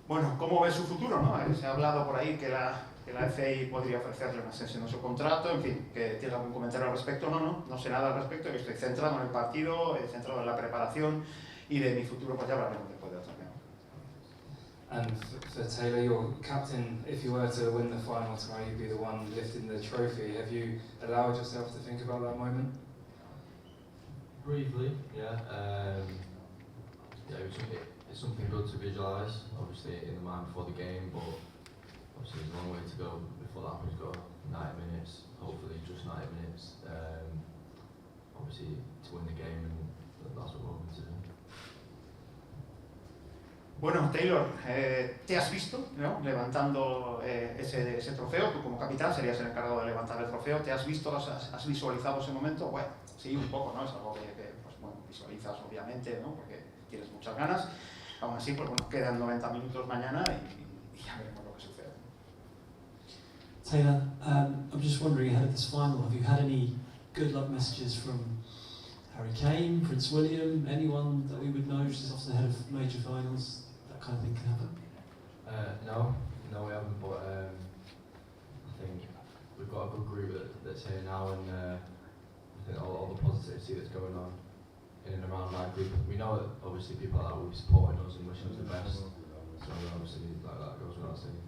Bueno, ¿cómo ve su futuro, no? Se ha hablado por ahí que la FA podría ofrecerle una extensión de su contrato, en fin, que tiene algún comentario al respecto. No sé nada al respecto, que estoy centrado en el partido, centrado en la preparación, y de mi futuro pues ya hablaremos después de otro tema. And for Taylor, your captain, if you were to win the final tomorrow, you'd be the one lifting the trophy. Have you allowed yourself to think about that moment? Briefly, yeah. It's something good to visualise, obviously in the mind before the game, but obviously there's a long way to go before that happens. Got 90 minutes, hopefully just 90 minutes, obviously to win the game, and that's what we're hoping to do. Bueno, Taylor, te has visto, ¿no?, levantando ese trofeo. Tú como capitán serías el encargado de levantar el trofeo. ¿Te has visto, has visualizado ese momento? Bueno, sí, un poco, ¿no? Es algo que pues, bueno, visualizas obviamente, ¿no?, porque tienes muchas ganas. Aún así, pues bueno, quedan 90 minutos mañana y ya veremos lo que sucede. Taylor, I'm just wondering, ahead of this final, have you had any good luck messages from Harry Kane, Prince William, anyone that we would know just often ahead of major finals? That kind of thing can happen? No, we haven't, but I think we've got a good group that's here now, and I think all the positivity that's going on in and around that group. We know that obviously people like that will be supporting us and wishing us the best, so obviously like that goes without saying.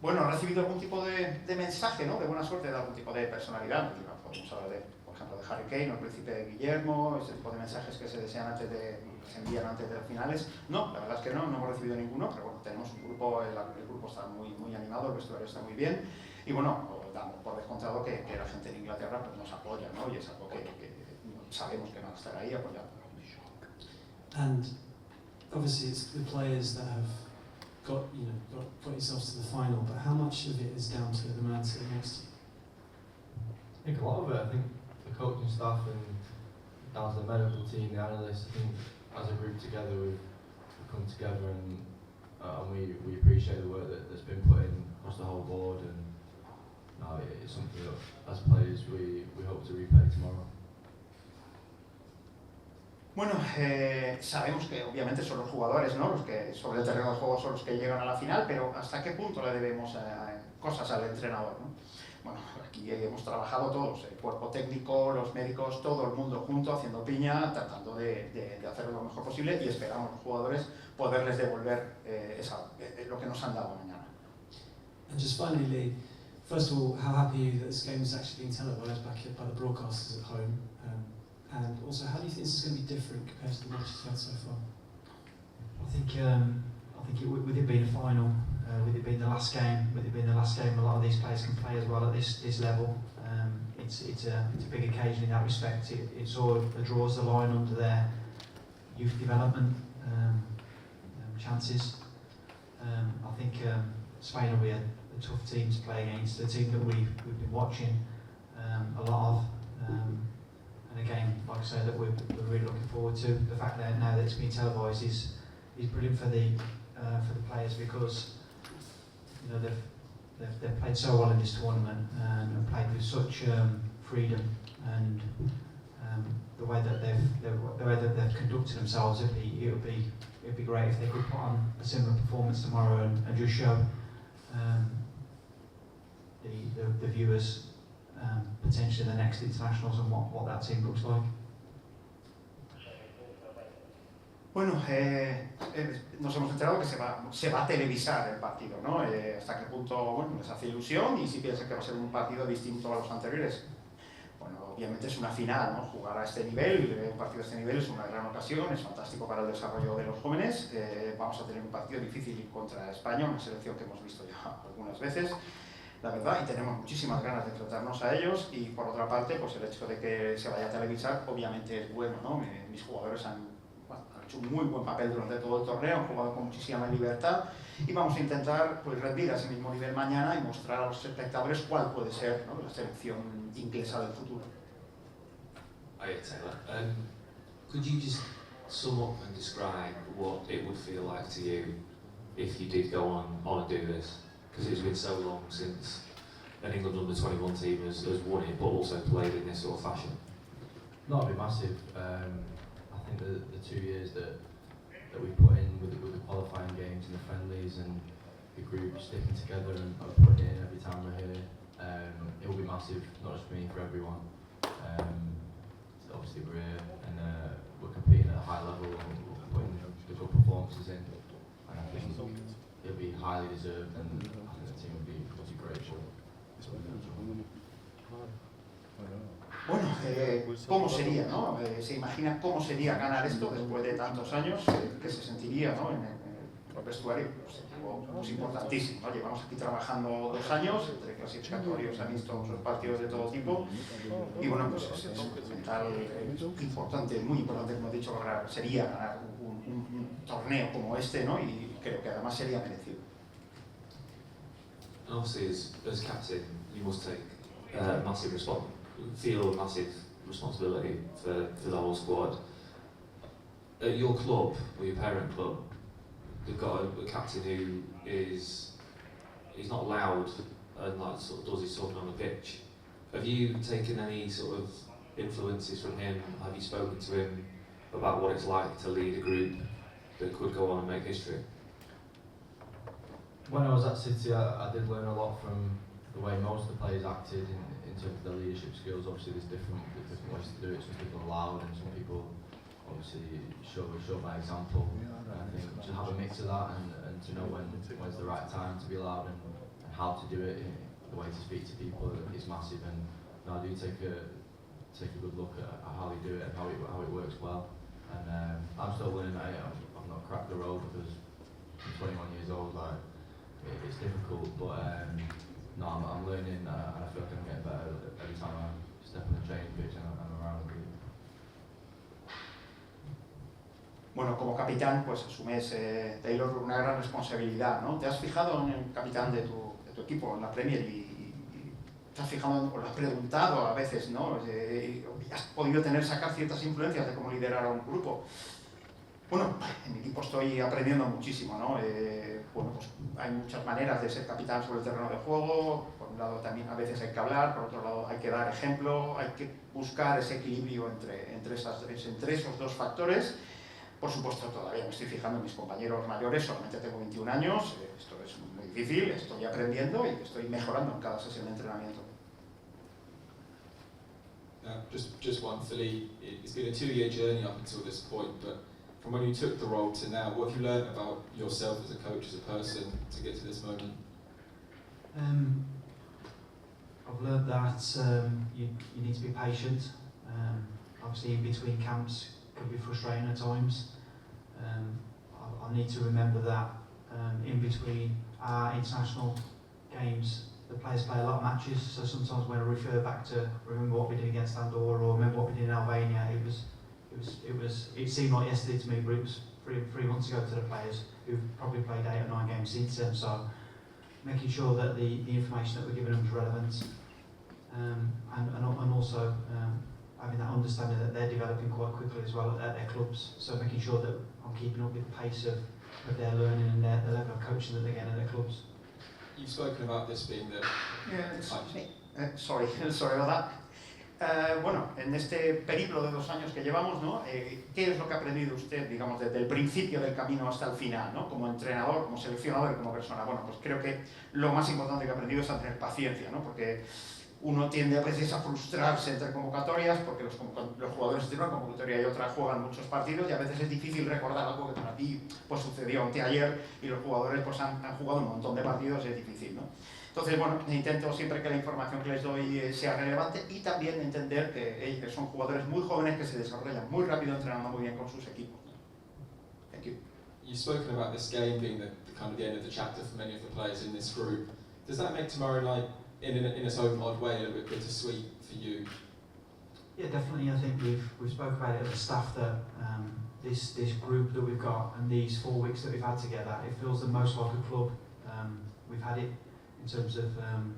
Bueno, ¿has recibido algún tipo de mensaje, ¿no?, de buena suerte, de algún tipo de personalidad? Podemos hablar por ejemplo, de Harry Kane o el príncipe Guillermo, ese tipo de mensajes que se desean se envían antes de las finales. No, la verdad es que no hemos recibido ninguno, pero bueno, tenemos un grupo, el grupo está muy animado, el vestuario está muy bien, y bueno, damos por descontado que la gente en Inglaterra pues, nos apoya, ¿no?, y es algo que sabemos que van a estar ahí apoyando. And obviously it's the players that have got yourselves to the final, but how much of it is down to the man sitting next to you? I think a lot of it, I think the coaching staff and down to the medical team, the analysts, I think as a group together we've come together and we appreciate the work that's been put in across the whole board, and it's something that as players we hope to repay tomorrow. Bueno, sabemos que obviamente son los jugadores, ¿no?, los que sobre el terreno de juego son los que llegan a la final, pero ¿hasta qué punto le debemos cosas al entrenador, ¿no? Bueno, aquí hemos trabajado todos, el cuerpo técnico, los médicos, todo el mundo junto, haciendo piña, tratando de hacerlo lo mejor posible, y esperamos los jugadores poderles devolver lo que nos han dado mañana. And just finally, Lee, first of all, how happy are you that this game is actually being televised back by the broadcasters at home? And also, how do you think this is going to be different compared to the matches you've had so far? I think with it being a final, with it being the last game, a lot of these players can play as well at this level. It's a big occasion in that respect. It sort of draws the line under their youth development chances. I think Spain will be a tough team to play against, a team that we've been watching a lot of. And again, like I say, that we're really looking forward to. The fact that now that it's been televised is brilliant for the players, because they've played so well in this tournament and played with such freedom, and the way that they've conducted themselves. It'd be great if they could put on a similar performance tomorrow and just show the viewers potentially the next internationals and what that team looks like. Bueno, nos hemos enterado que se va a televisar el partido, ¿no? Hasta qué punto, bueno, les hace ilusión, y si piensan que va a ser un partido distinto a los anteriores. Bueno, obviamente es una final, ¿no? Jugar a este nivel, un partido a este nivel es una gran ocasión, es fantástico para el desarrollo de los jóvenes. Vamos a tener un partido difícil contra España, una selección que hemos visto ya algunas veces, la verdad, y tenemos muchísimas ganas de enfrentarnos a ellos. Y por otra parte, pues el hecho de que se vaya a televisar obviamente es bueno, ¿no? Mis jugadores han hecho un muy buen papel durante todo el torneo, han jugado con muchísima libertad, y vamos a intentar pues rendir a ese mismo nivel mañana y mostrar a los espectadores cuál puede ser, ¿no?, la selección inglesa del futuro. Hi, Taylor. Could you just sum up and describe what it would feel like to you if you did go on and do this? Because it's been so long since an England under-21 team has won it, but also played in this sort of fashion. No, it'd be massive. I think the 2 years that that we put in with the qualifying games and the friendlies and the group sticking together and putting it in every time we're here. It will be massive, not just for me, for everyone. Obviously we're here and we're competing at a high level and we're putting the good performances in, and I think it'll be highly deserved, and I think the team will be great. Bueno, ¿cómo sería, no? ¿Se imagina cómo sería ganar esto después de tantos años? ¿Qué se sentiría, no? En el vestuario, pues, es importantísimo, ¿no? Llevamos aquí trabajando 2 años, entre clasificatorios, han visto muchos partidos de todo tipo, y bueno, pues es fundamental, importante, muy importante, como he dicho, sería ganar un torneo como este, ¿no? Y creo que además sería merecido. Obviously, as captain, you must take feel massive responsibility for the whole squad. At your club, or your parent club, they've got a captain who he's not loud and like sort of does his talking on the pitch. Have you taken any sort of influences from him? Have you spoken to him about what it's like to lead a group that could go on and make history? When I was at City, I did learn a lot from the way most of the players acted in terms of their leadership skills. Obviously there's different ways to do it. Some people are loud and some people obviously show by example. I think to have a mix of that and to know when's the right time to be loud and how to do it, the way to speak to people is massive. And I do take a good look at how they do it and how it works well. And I'm still learning. I've not cracked the road because I'm 21 years old. Like, it's difficult, but no, I'm learning and I feel like I'm getting better every time I step on the training pitch and I'm around the group. Bueno, como capitán, pues asumes, Taylor, una gran responsabilidad, ¿no? ¿Te has fijado en el capitán de tu equipo, en la Premier, y te has fijado, o lo has preguntado a veces, ¿no? ¿Has podido sacar ciertas influencias de cómo liderar a un grupo? Bueno, en mi equipo estoy aprendiendo muchísimo, ¿no? Bueno, pues hay muchas maneras de ser capitán sobre el terreno de juego. Por un lado también a veces hay que hablar, por otro lado hay que dar ejemplo, hay que buscar ese equilibrio entre esos dos factores. Por supuesto, todavía me estoy fijando en mis compañeros mayores, solamente tengo 21 años, esto es muy difícil, estoy aprendiendo y estoy mejorando en cada sesión de entrenamiento. Just one, Philly, it's been a 2-year journey up until this point, but from when you took the role to now, what have you learned about yourself as a coach, as a person, to get to this moment? I've learned that you need to be patient. Obviously, in between camps can be frustrating at times. I need to remember that in between our international games, the players play a lot of matches. So sometimes when I refer back to remember what we did against Andorra or remember what we did in Albania, it seemed like yesterday to me, but it was three months ago to the players who've probably played 8 or 9 games since then. So making sure that the information that we're giving them is relevant, and also having that understanding that they're developing quite quickly as well at their clubs. So making sure that I'm keeping up with the pace of their learning and the level of coaching that they're getting at their clubs. You've spoken about this being the... Sorry about that. Bueno, en este periplo de 2 años que llevamos, ¿no? ¿Qué es lo que ha aprendido usted, digamos, desde el principio del camino hasta el final, ¿no? Como entrenador, como seleccionador y como persona? Bueno, pues creo que lo más importante que he aprendido es a tener paciencia, ¿no? Porque uno tiende a veces a frustrarse entre convocatorias, porque los jugadores de una convocatoria y otra juegan muchos partidos y a veces es difícil recordar algo que para ti pues sucedió anteayer y los jugadores pues han jugado un montón de partidos y es difícil, ¿no? Entonces, bueno, intento siempre que la información que les doy sea relevante y también entender que son jugadores muy jóvenes que se desarrollan muy rápido entrenando muy bien con sus equipos. Thank you. You've spoken about this game being the kind of the end of the chapter for many of the players in this group. Does that make tomorrow night, in its own odd way, a little bit bittersweet for you? Yeah, definitely. I think we've spoken about it as a staff that this group that we've got and these 4 weeks that we've had together, it feels the most like a club. We've had it in terms of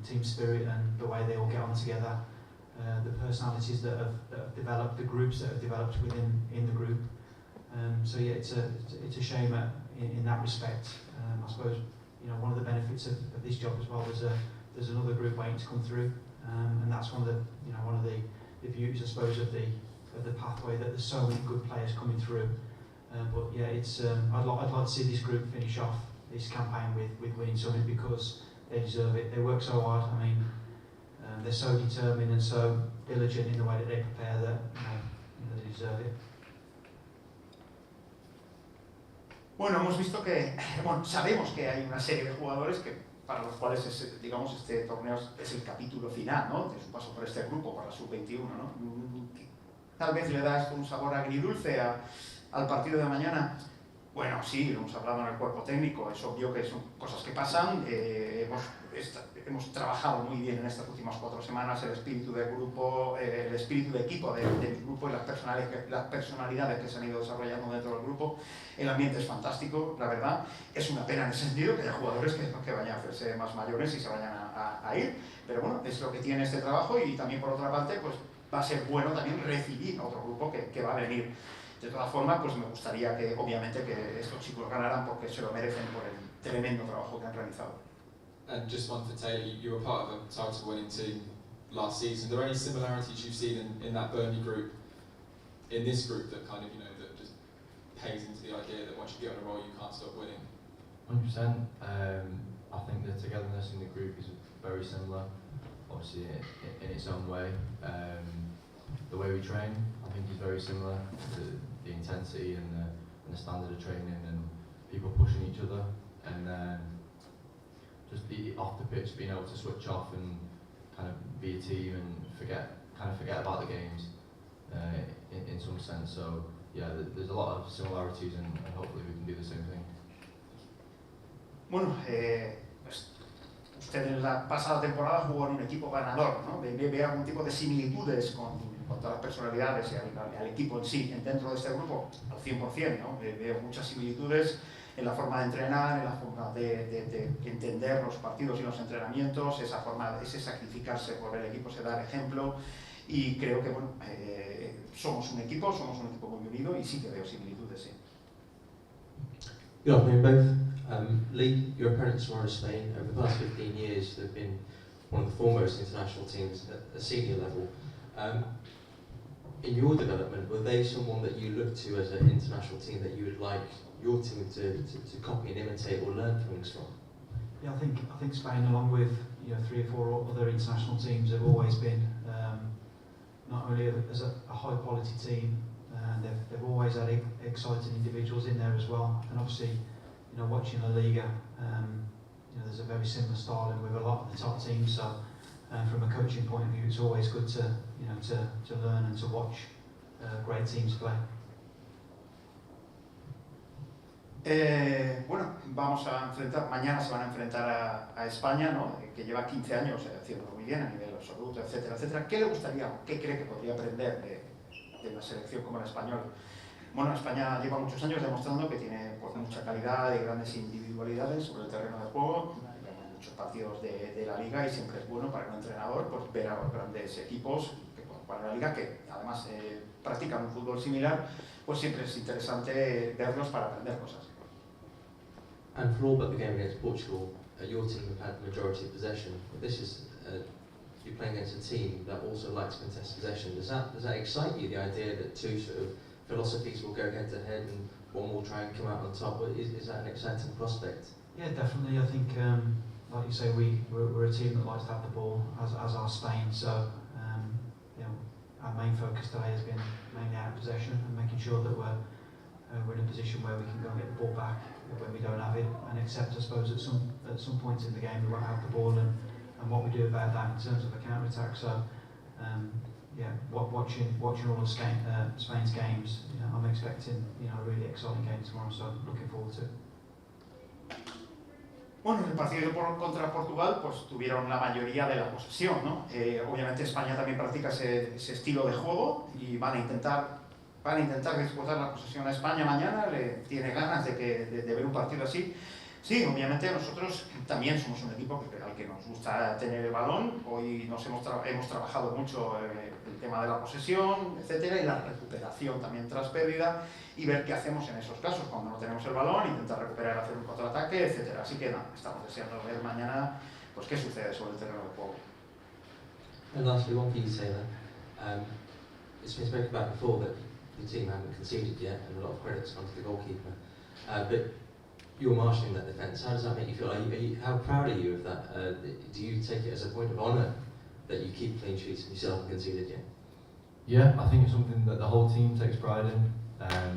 team spirit and the way they all get on together, the personalities that have developed, the groups that have developed in the group. So yeah, it's a shame in that respect. I suppose one of the benefits of this job as well is there's another group waiting to come through, and that's one of the beauties, I suppose, of the pathway, that there's so many good players coming through. But yeah, it's I'd like to see this group finish off this campaign with winning something, because they deserve it. They work so hard. I mean, they're so determined and so diligent in the way that they prepare that they deserve it. Bueno, hemos visto que, bueno, sabemos que hay una serie de jugadores que para los cuales digamos, este torneo es el capítulo final, ¿no?, de su paso por este grupo, por la sub-21, ¿no? Tal vez le da esto un sabor agridulce al partido de mañana. Bueno, sí, lo hemos hablado en el cuerpo técnico, es obvio que son cosas que pasan. Hemos trabajado muy bien en estas últimas 4 semanas el espíritu de grupo, el espíritu de equipo del grupo y las personalidades que se han ido desarrollando dentro del grupo. El ambiente es fantástico, la verdad. Es una pena en el sentido que haya jugadores que vayan a hacerse más mayores y se vayan a ir, pero bueno, es lo que tiene este trabajo, y también por otra parte pues va a ser bueno también recibir a otro grupo que va a venir. De todas formas, pues me gustaría que, obviamente, que estos chicos ganaran porque se lo merecen por el tremendo trabajo que han realizado. And just one for Taylor, you were part of a title-winning team last season. Are there any similarities you've seen in that Burnley group, in this group, that kind of, that just pays into the idea that once you get on a roll, you can't stop winning? 100%. I think the togetherness in the group is very similar, obviously in its own way. The way we train, I think, is very similar. The intensity and the standard of training, and people pushing each other, and just off the pitch being able to switch off and kind of be a team and forget about the games in some sense. So yeah, there's a lot of similarities, and hopefully we can do the same thing. Bueno, usted en la pasada temporada jugó en un equipo ganador, ¿no? ¿Ve algún tipo de similitudes con todas las personalidades y al equipo en sí dentro de este grupo? Al 100%, ¿no? Veo muchas similitudes en la forma de entrenar, en la forma de entender los partidos y los entrenamientos, ese sacrificarse por el equipo, ese dar ejemplo, y creo que bueno, somos un equipo muy unido, y sí que veo similitudes, sí. Good afternoon both. Lee, your apprentice from Spain. Over the past 15 years, they've been one of the foremost international teams at a senior level. In your development, were they someone that you looked to as an international team that you would like your team to copy and imitate or learn things from? Yeah, I think Spain, along with 3 or 4 other international teams, have always been not only as a high quality team, they've always had exciting individuals in there as well. And obviously, watching La Liga, there's a very similar style with a lot of the top teams. So, from a coaching point of view, it's always good to learn and to watch great teams play. Bueno, mañana se van a enfrentar a España, ¿no?, que lleva 15 años haciéndolo muy bien a nivel absoluto, etcétera, etcétera. ¿Qué le gustaría, o qué cree que podría aprender de una selección como la española? Bueno, España lleva muchos años demostrando que tiene pues, mucha calidad y grandes individualidades sobre el terreno de juego. Hay muchos partidos de la Liga, y siempre es bueno para un entrenador pues, ver a los grandes equipos que juegan la Liga, que además practican un fútbol similar, pues siempre es interesante verlos para aprender cosas. And for all but the game against Portugal, your team have had the majority of possession. But this is you're playing against a team that also likes to contest possession. Does that excite you? The idea that 2 sort of philosophies will go head to head and one will try and come out on top. Is that an exciting prospect? Yeah, definitely. I think, like you say, we're a team that likes to have the ball, as are Spain. So, our main focus today has been mainly out of possession and making sure that we're in a position where we can go and get the ball back when we don't have it, and accept, I suppose, at some points in the game we won't have the ball, and what we do about that in terms of a counter attack. So. Yeah, watching all of Spain's games, I'm expecting a really exciting game tomorrow, so looking forward to it. Bueno, en el partido contra Portugal, pues tuvieron la mayoría de la posesión, ¿no? Obviamente España también practica ese estilo de juego y van a intentar disputar la posesión a España mañana. Tiene ganas de ver un partido así. Sí, obviamente nosotros también somos un equipo al que nos gusta tener el balón. Hoy hemos trabajado mucho el tema de la posesión, etcétera, y la recuperación también tras pérdida, y ver qué hacemos en esos casos cuando no tenemos el balón, intentar recuperar, hacer un contraataque, etcétera. Así que nada, estamos deseando ver mañana pues qué sucede sobre el terreno de juego. And lastly, one for you, Taylor. It's been spoken about before that the team haven't conceded yet, and a lot of credit's gone to the goalkeeper. But you're marshalling that defence. How does that make you feel? How proud are you of that? Do you take it as a point of honour that you keep clean sheets and you still haven't conceded yet? Yeah, I think it's something that the whole team takes pride in. I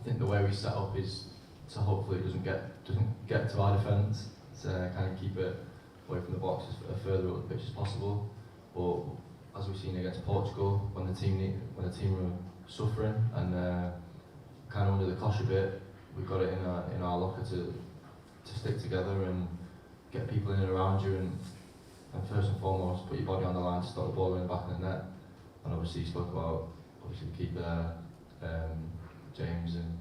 think the way we set up is to hopefully it doesn't get to our defence, to kind of keep it away from the box as further up the pitch as possible. But as we've seen against Portugal, when the team were suffering and kind of under the cosh a bit, we've got it in our locker to stick together and get people in and around you, and first and foremost put your body on the line to stop the ball in the back of the net. And obviously you spoke about the keeper James, and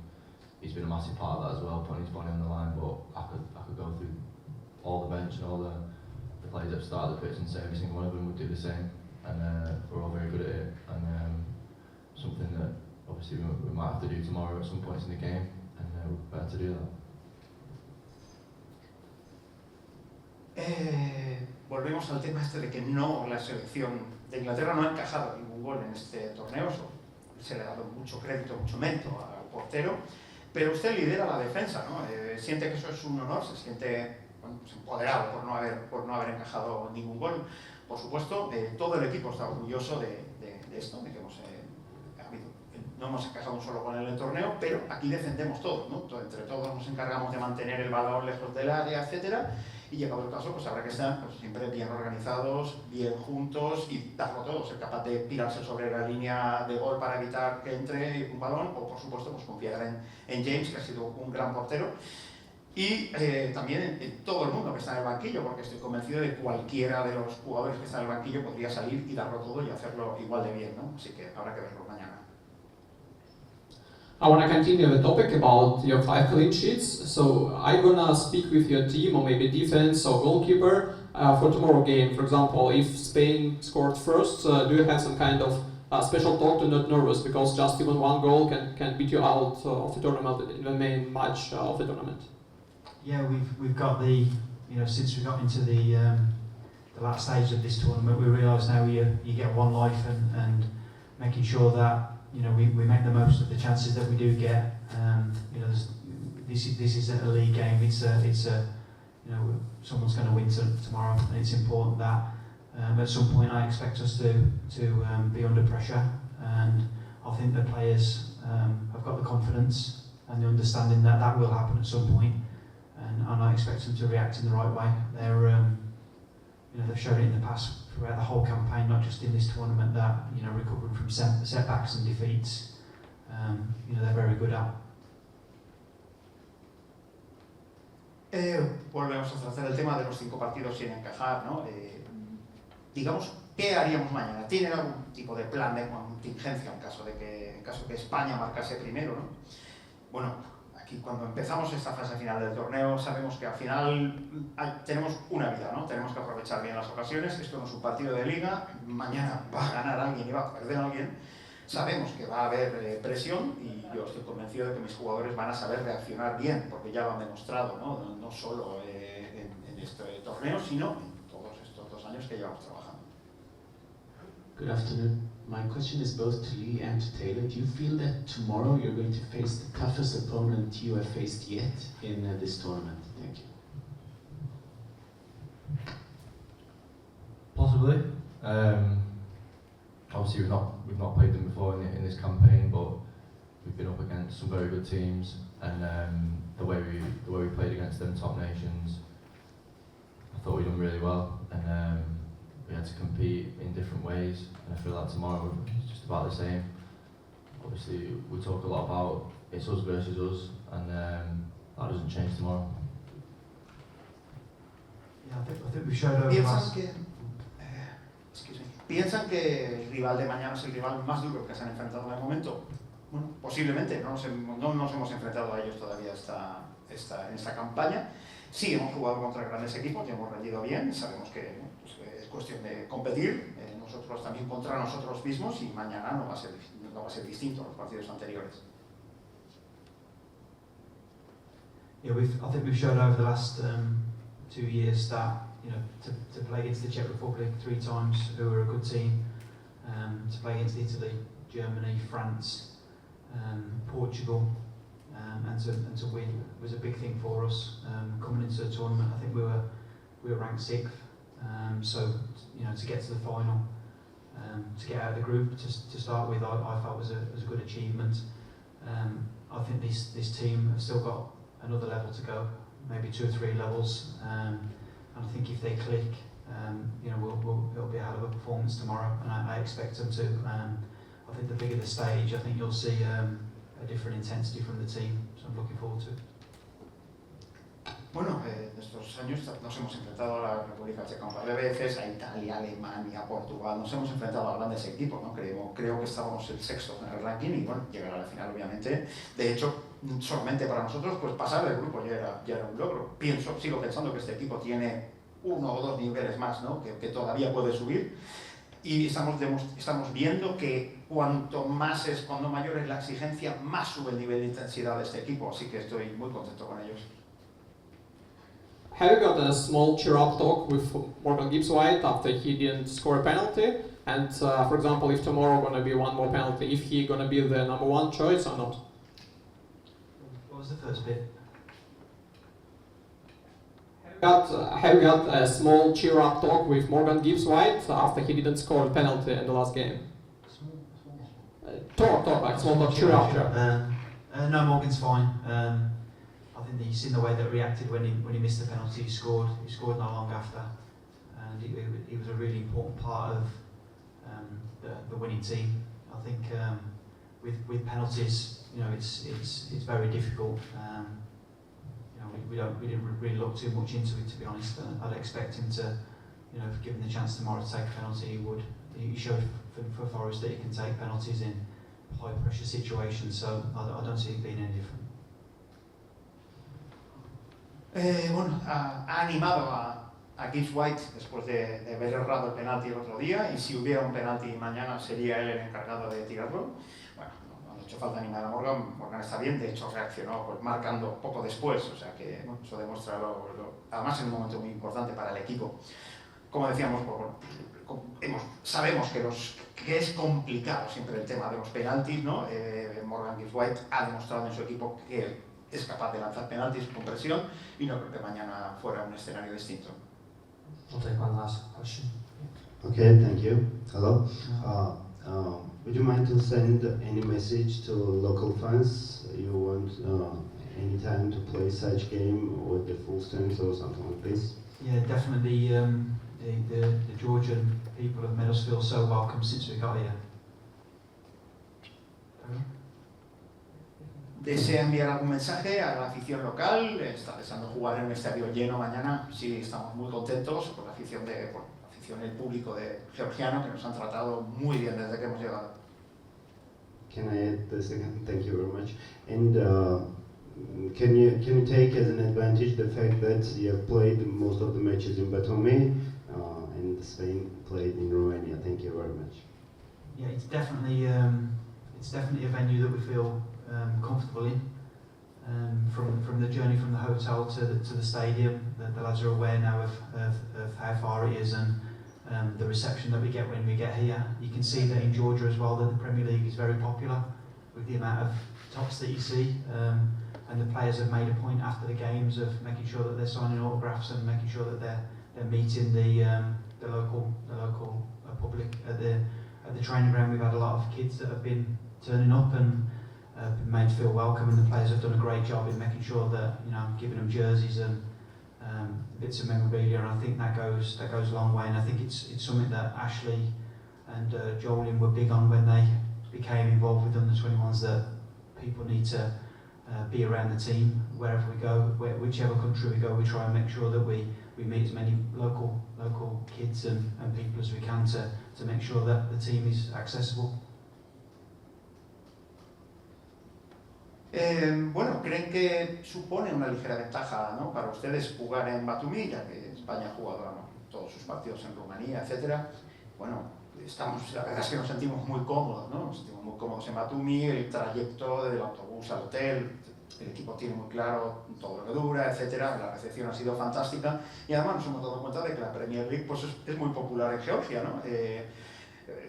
he's been a massive part of that as well, putting his body on the line. But I could go through all the bench and all the players that started the pitch and say every single one of them would do the same, and we're all very good at it, and something that obviously we might have to do tomorrow at some points in the game, and we're prepared to do that. Volvemos al tema este de que la selección de Inglaterra no ha encajado ningún gol en este torneo. Se le ha dado mucho crédito, mucho mérito al portero, pero usted lidera la defensa, ¿no? Siente que eso es un honor, se siente empoderado por no haber encajado ningún gol. Por supuesto, todo el equipo está orgulloso de esto, de que no hemos encajado un solo gol en el torneo, pero aquí defendemos todos, ¿no? Entre todos nos encargamos de mantener el balón lejos del área, etcétera. Y llegado el caso, pues habrá que estar siempre bien organizados, bien juntos y darlo todo, ser capaz de tirarse sobre la línea de gol para evitar que entre un balón, o por supuesto pues confiar en James, que ha sido un gran portero, y también en todo el mundo que está en el banquillo, porque estoy convencido de que cualquiera de los jugadores que está en el banquillo podría salir y darlo todo y hacerlo igual de bien, ¿no? Así que habrá que verlo mañana. I want to continue the topic about your 5 clean sheets. So I'm gonna speak with your team, or maybe defense or goalkeeper, for tomorrow game. For example, if Spain scored first, do you have some kind of special talk to not nervous, because just even one goal can beat you out of the tournament in the main match of the tournament? Yeah, we've got since we got into the last stage of this tournament, we realise now you get one life, and making sure that we make the most of the chances that we do get. This is a league game. It's someone's going to win tomorrow, and it's important that at some point I expect us to be under pressure, and I think the players have got the confidence and the understanding that will happen at some point, and I expect them to react in the right way. They've shown it in the past throughout the whole campaign, not just in this tournament, that recovering from setbacks and defeats, they're very good at. Volvemos a tratar el tema de los 5 partidos sin encajar, ¿no? Digamos, ¿qué haríamos mañana? ¿Tienen algún tipo de plan de contingencia en caso que España marcase primero, ¿no? Bueno, aquí cuando empezamos esta fase final del torneo sabemos que al final tenemos una vida, ¿no? Tenemos que aprovechar bien las ocasiones. Esto no es un partido de liga, mañana va a ganar alguien y va a perder alguien. Sabemos que va a haber presión, y yo estoy convencido de que mis jugadores van a saber reaccionar bien, porque ya lo han demostrado, no solo en este torneo, sino en todos estos 2 años que llevamos trabajando. Good afternoon. My question is both to Lee and to Taylor. Do you feel that tomorrow you're going to face the toughest opponent you have faced yet in this tournament? Thank you. Possibly. Obviously we've not played them before in this campaign, but we've been up against some very good teams, and the way we played against them top nations, I thought we done really well, and we had to compete in different ways, and I feel like tomorrow it's just about the same. Obviously we talk a lot about it's us versus us, and that doesn't change tomorrow. Yeah, I think we showed over last... ¿Piensan que el rival de mañana es el rival más duro que se han enfrentado en el momento? Bueno, posiblemente, no nos hemos enfrentado a ellos todavía en esta campaña. Sí, hemos jugado contra grandes equipos y hemos rendido bien. Sabemos que es cuestión de competir, nosotros también contra nosotros mismos, y mañana no va a ser distinto a los partidos anteriores. Yeah, I think we've shown over the last 2 years that to play against the Czech Republic 3 times, who are a good team, to play against Italy, Germany, France, Portugal, and to win was a big thing for us. Coming into the tournament, I think we were ranked 6th. So to get to the final, to get out of the group to start with, I felt was a good achievement. I think this team have still got another level to go, maybe 2 or 3 levels, and I think if they click, it'll be a hell of a performance tomorrow, and I expect them to. I think the bigger the stage, I think you'll see a different intensity from the team, so I'm looking forward to it. Bueno, en estos años nos hemos enfrentado a la República Checa un par de veces, a Italia, Alemania, Portugal, nos hemos enfrentado a grandes equipos, ¿no? Creo que estábamos el 6º en el ranking y bueno, llegar a la final obviamente. De hecho, solamente para nosotros pues pasar del grupo ya era un logro. Sigo pensando que este equipo tiene 1 o 2 niveles más, ¿no? que todavía puede subir. Y estamos viendo que cuando mayor es la exigencia, más sube el nivel de intensidad de este equipo, así que estoy muy contento con ellos. Have you got a small cheer-up talk with Morgan Gibbs-White after he didn't score a penalty? And for example, if tomorrow going to be 1 more penalty, if he going to be the number 1 choice or not? What was the first bit? Have you got a small cheer-up talk with Morgan Gibbs-White after he didn't score a penalty in the last game? Talk, like small talk, cheer-up. No, Morgan's fine. I think that you've seen the way that reacted when he missed the penalty. He scored not long after, and he was a really important part of the winning team. I think with penalties, it's very difficult. We didn't really look too much into it, to be honest. I'd expect him to, given the chance tomorrow to take a penalty, he would. He showed for Forest that he can take penalties in high pressure situations, so I don't see it being any different. Ha animado a Gibbs-White después de haber errado el penalti el otro día, y si hubiera un penalti mañana sería él el encargado de tirarlo. Bueno, no ha hecho falta animar a Morgan. Morgan está bien, de hecho reaccionó pues, marcando poco después, o sea que bueno, eso demuestra además en un momento muy importante para el equipo. Como decíamos, sabemos que es complicado siempre el tema de los penaltis, ¿no? Morgan Gibbs-White ha demostrado en su equipo que es capaz de lanzar penaltis con presión y no creo que mañana fuera un escenario distinto. I'll take one last question. Okay, thank you. Hello. Would you mind to send any message to local fans? You want any time to play such game with the full strength or something like this? Yeah, definitely. The Georgian people have made us feel so welcome since we got here. ¿Desea enviar algún mensaje a la afición local? ¿Está deseando jugar en un estadio lleno mañana? Sí, estamos muy contentos por la afición el público georgiano, que nos han tratado muy bien desde que hemos llegado. Can I add the second? Thank you very much. And can you take as an advantage the fact that you have played most of the matches in Batumi and Spain played in Romania? Thank you very much. Yeah, it's definitely a venue that we feel comfortable in. From the journey from the hotel to the stadium, the lads are aware now of how far it is and the reception that we get when we get here. You can see that in Georgia as well, that the Premier League is very popular with the amount of tops that you see, and the players have made a point after the games of making sure that they're signing autographs and making sure that they're meeting the local public at the training ground. We've had a lot of kids that have been turning up and been made to feel welcome, and the players have done a great job in making sure that giving them jerseys and bits of memorabilia, and I think that goes a long way. And I think it's something that Ashley and Jolien were big on when they became involved with under-21s, that people need to be around the team wherever we go, whichever country we go. We try and make sure that we meet as many local kids and people as we can to make sure that the team is accessible. Bueno, ¿creen que supone una ligera ventaja, ¿no? para ustedes jugar en Batumi, ya que España ha jugado todos sus partidos en Rumanía, etcétera? Bueno, la verdad es que nos sentimos muy cómodos, ¿no? Nos sentimos muy cómodos en Batumi, el trayecto del autobús al hotel, el equipo tiene muy claro todo lo que dura, etcétera. La recepción ha sido fantástica y además nos hemos dado cuenta de que la Premier League pues, es muy popular en Georgia, ¿no?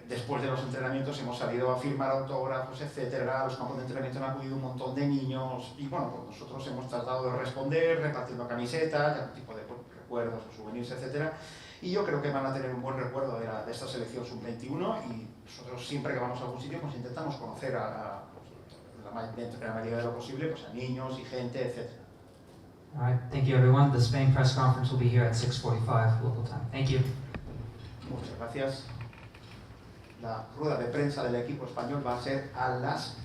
después de los entrenamientos hemos salido a firmar autógrafos, etcétera. A los campos de entrenamiento han acudido un montón de niños y bueno, pues nosotros hemos tratado de responder repartiendo camisetas, algún tipo de recuerdos, souvenirs, etcétera. Y yo creo que van a tener un buen recuerdo de esta selección sub-21 y nosotros siempre que vamos a algún sitio pues intentamos conocer dentro de la medida de lo posible pues a niños y gente, etcétera. All right, thank you everyone. The Spain press conference will be here at 6:45 local time. Thank you. Muchas gracias. La rueda de prensa del equipo español va a ser a las